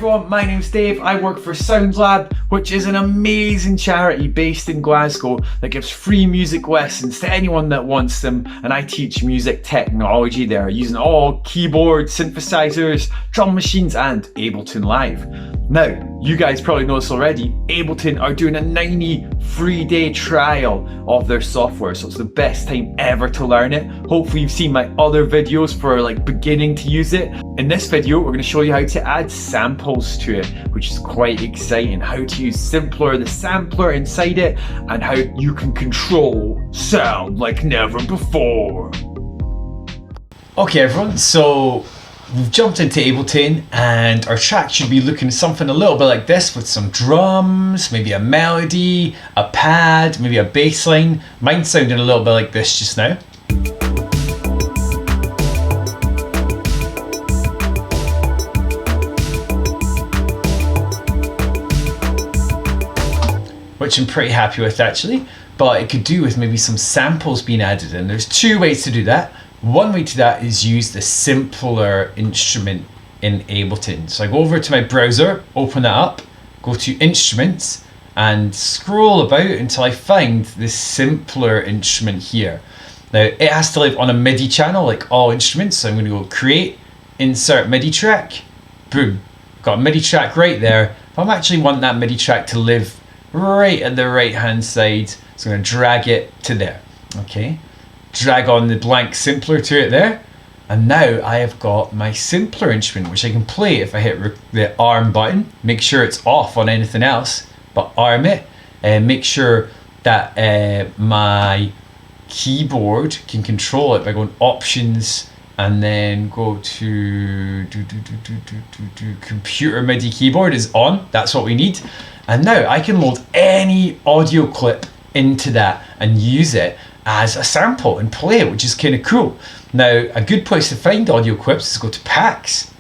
everyone, my name's Dave. I work for SoundLab, which is an amazing charity based in Glasgow that gives free music lessons to anyone that wants them, and I teach music technology there using all keyboards, synthesizers, drum machines and Ableton Live. Now, you guys probably know this already, Ableton are doing a 90 free day trial of their software, so it's the best time ever to learn it. Hopefully you've seen my other videos for like beginning to use it. In this video, we're going to show you how to add samples to it, which is quite exciting. How to use Simpler, the sampler inside it, and how you can control sound like never before. Okay everyone, so we've jumped into Ableton and our track should be looking something a little bit like this, with some drums, maybe a melody, a pad, maybe a bass line. Mine's sounding a little bit like this just now. Which I'm pretty happy with actually, but it could do with maybe some samples being added in. There's two ways to do that. One way to that is use the Simpler instrument in Ableton. So I go over to my browser, open that up, go to Instruments, and scroll about until I find the Simpler instrument here. Now it has to live on a MIDI channel like all instruments, so I'm going to go Create, Insert MIDI Track, boom. Got a MIDI track right there, but I'm actually wanting that MIDI track to live right at the right hand side, so I'm going to drag it to there. Okay, drag on the blank Simpler to it there, and now I have got my Simpler instrument, which I can play if I hit the arm button. Make sure it's off on anything else, but arm it, and make sure that my keyboard can control it by going Options and then go to Computer MIDI keyboard is on. That's what we need. And now I can load any audio clip into that and use it as a sample and play it, which is kind of cool. Now, a good place to find audio clips is go to Packs,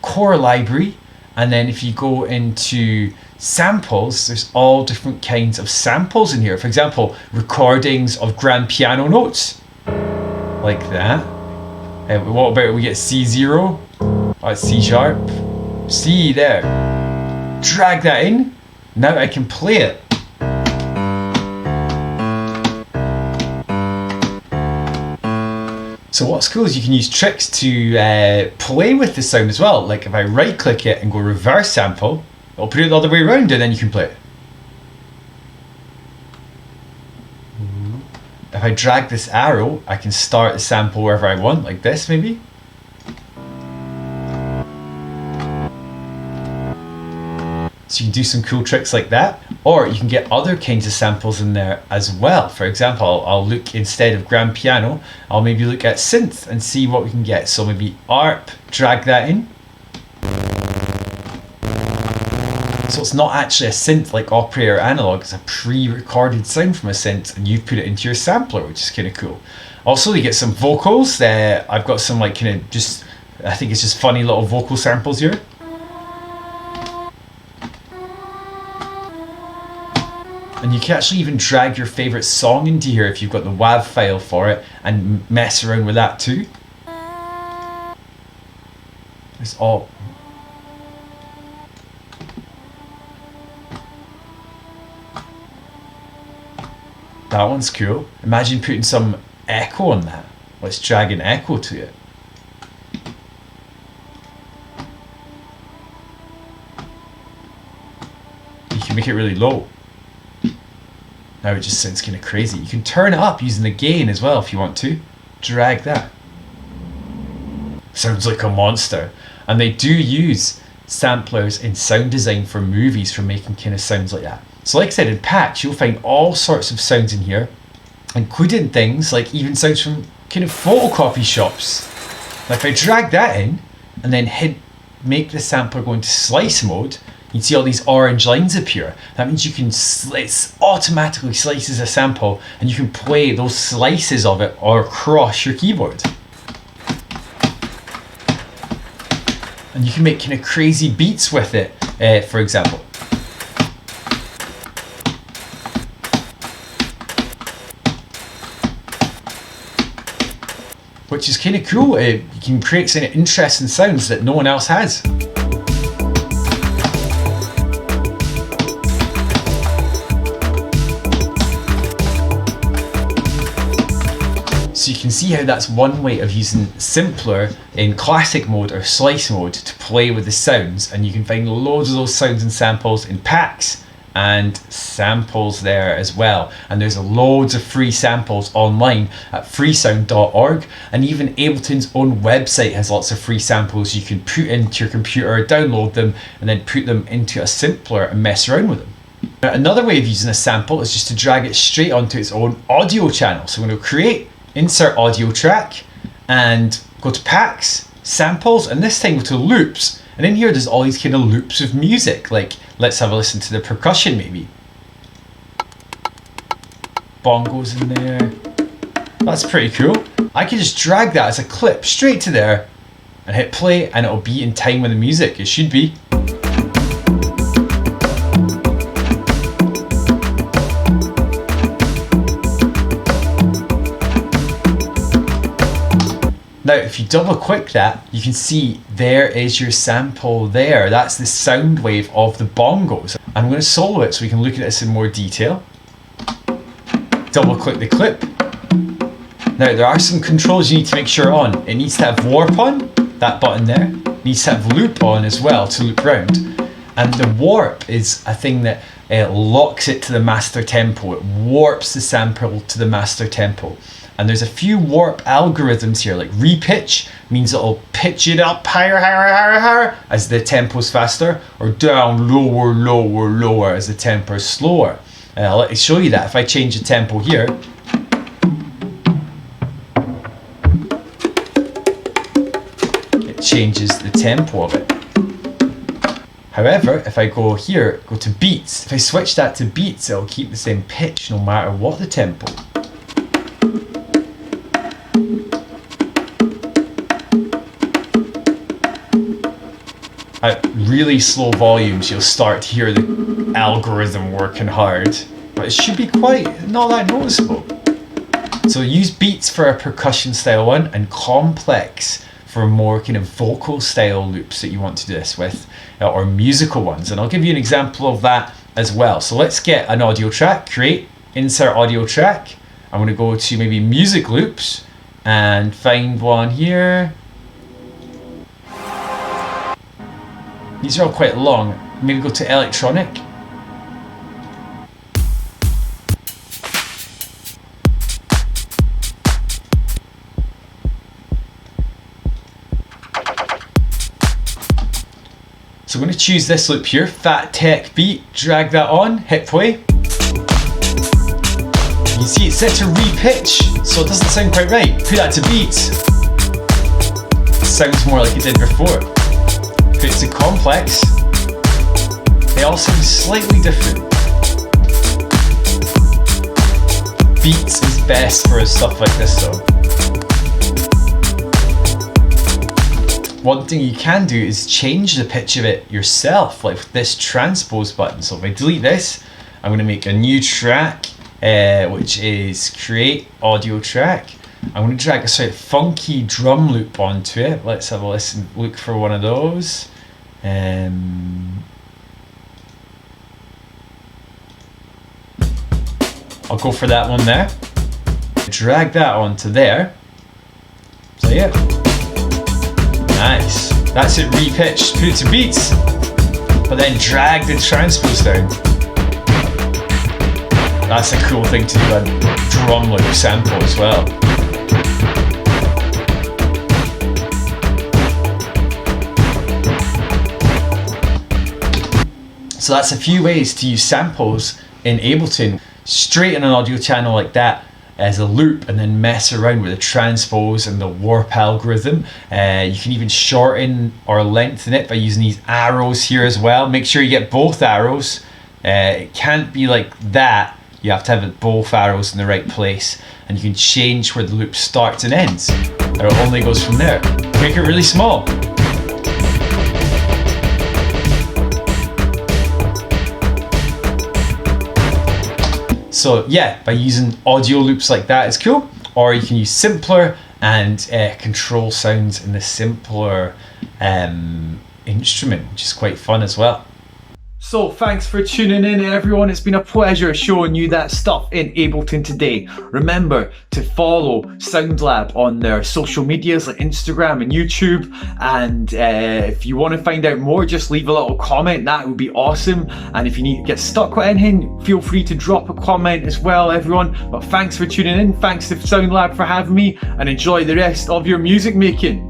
Core Library, and then if you go into samples, there's all different kinds of samples in here. For example, recordings of grand piano notes, like that. What about we get C0, that's C sharp, C there. Drag that in. Now I can play it. So what's cool is you can use tricks to play with the sound as well. Like if I right click it and go reverse sample, it'll put it the other way around and then you can play it. If I drag this arrow, I can start the sample wherever I want, like this maybe. So you can do some cool tricks like that, or you can get other kinds of samples in there as well. For example, I'll look, instead of grand piano, I'll maybe look at synth and see what we can get. So maybe ARP, drag that in. So it's not actually a synth like operator analog, it's a pre-recorded sound from a synth and you've put it into your sampler, which is kind of cool. Also you get some vocals. I've got some like kind of just, I think it's just funny little vocal samples here. And you can actually even drag your favorite song into here if you've got the WAV file for it and mess around with that too. It's all. That one's cool. Imagine putting some echo on that. Let's drag an echo to it. You can make it really low. Now it just sounds kind of crazy. You can turn it up using the gain as well if you want to. Drag that. Sounds like a monster. And they do use samplers in sound design for movies for making kind of sounds like that. So like I said, in Patch you'll find all sorts of sounds in here, including things like even sounds from kind of photocopy shops. Now if I drag that in and then make the sampler go into slice mode, you can see all these orange lines appear. That means you can automatically slices a sample and you can play those slices of it or across your keyboard. And you can make kind of crazy beats with it, for example. Which is kind of cool. You can create some interesting sounds that no one else has. So you can see how that's one way of using simpler in classic mode or slice mode to play with the sounds, and you can find loads of those sounds and samples in packs and samples there as well. And there's loads of free samples online at freesound.org, and even Ableton's own website has lots of free samples you can put into your computer, download them, and then put them into a simpler and mess around with them. Now, another way of using a sample is just to drag it straight onto its own audio channel. So I'm going to create, insert audio track, and go to packs, samples, and this time go to loops. And in here there's all these kind of loops of music, like let's have a listen to the percussion maybe. Bongos in there. That's pretty cool. I can just drag that as a clip straight to there and hit play, and it'll be in time with the music. It should be. Now, if you double click that, you can see there is your sample there. That's the sound wave of the bongos. I'm going to solo it so we can look at this in more detail. Double click the clip. Now, there are some controls you need to make sure are on. It needs to have warp on, that button there. It needs to have loop on as well to loop round. And the warp is a thing that locks it to the master tempo. It warps the sample to the master tempo. And there's a few warp algorithms here, like repitch means it'll pitch it up higher, higher, higher, higher as the tempo's faster, or down, lower, lower, lower as the tempo is slower. Let me show you that. If I change the tempo here, it changes the tempo of it. However, if I go here, go to beats, if I switch that to beats, it'll keep the same pitch no matter what the tempo. At really slow volumes, you'll start to hear the algorithm working hard, but it should be not that noticeable. So use beats for a percussion style one, and complex for more kind of vocal style loops that you want to do this with, or musical ones. And I'll give you an example of that as well. So let's get an audio track, create, insert audio track. I'm going to go to maybe music loops and find one here. These are all quite long. Maybe go to electronic. So I'm going to choose this loop here, Fat Tech Beat, drag that on, hit play. You see it's set to repitch, so it doesn't sound quite right. Put that to beats. It sounds more like it did before. Put it to complex, they all sound slightly different. Beats is best for stuff like this though. One thing you can do is change the pitch of it yourself, like with this transpose button. So if I delete this, I'm going to make a new track, which is create audio track. I'm going to drag a sort of funky drum loop onto it. Let's have a listen, look for one of those. I'll go for that one there. Drag that onto there. So yeah. Nice. That's it repitched. Put it to beats. But then drag the transpose down. That's a cool thing to do, a drum loop sample as well. So that's a few ways to use samples in Ableton, straight in an audio channel like that as a loop, and then mess around with the transpose and the warp algorithm. You can even shorten or lengthen it by using these arrows here as well. Make sure you get both arrows. It can't be like that. You have to have both arrows in the right place, and you can change where the loop starts and ends, or it only goes from there. Make it really small. So yeah, by using audio loops like that, it's cool. Or you can use simpler and control sounds in the simpler instrument, which is quite fun as well. So thanks for tuning in, everyone. It's been a pleasure showing you that stuff in Ableton today. Remember to follow SoundLab on their social medias like Instagram and YouTube. And if you want to find out more, just leave a little comment. That would be awesome. And if you need to get stuck with anything, feel free to drop a comment as well, everyone. But thanks for tuning in. Thanks to SoundLab for having me, and enjoy the rest of your music making.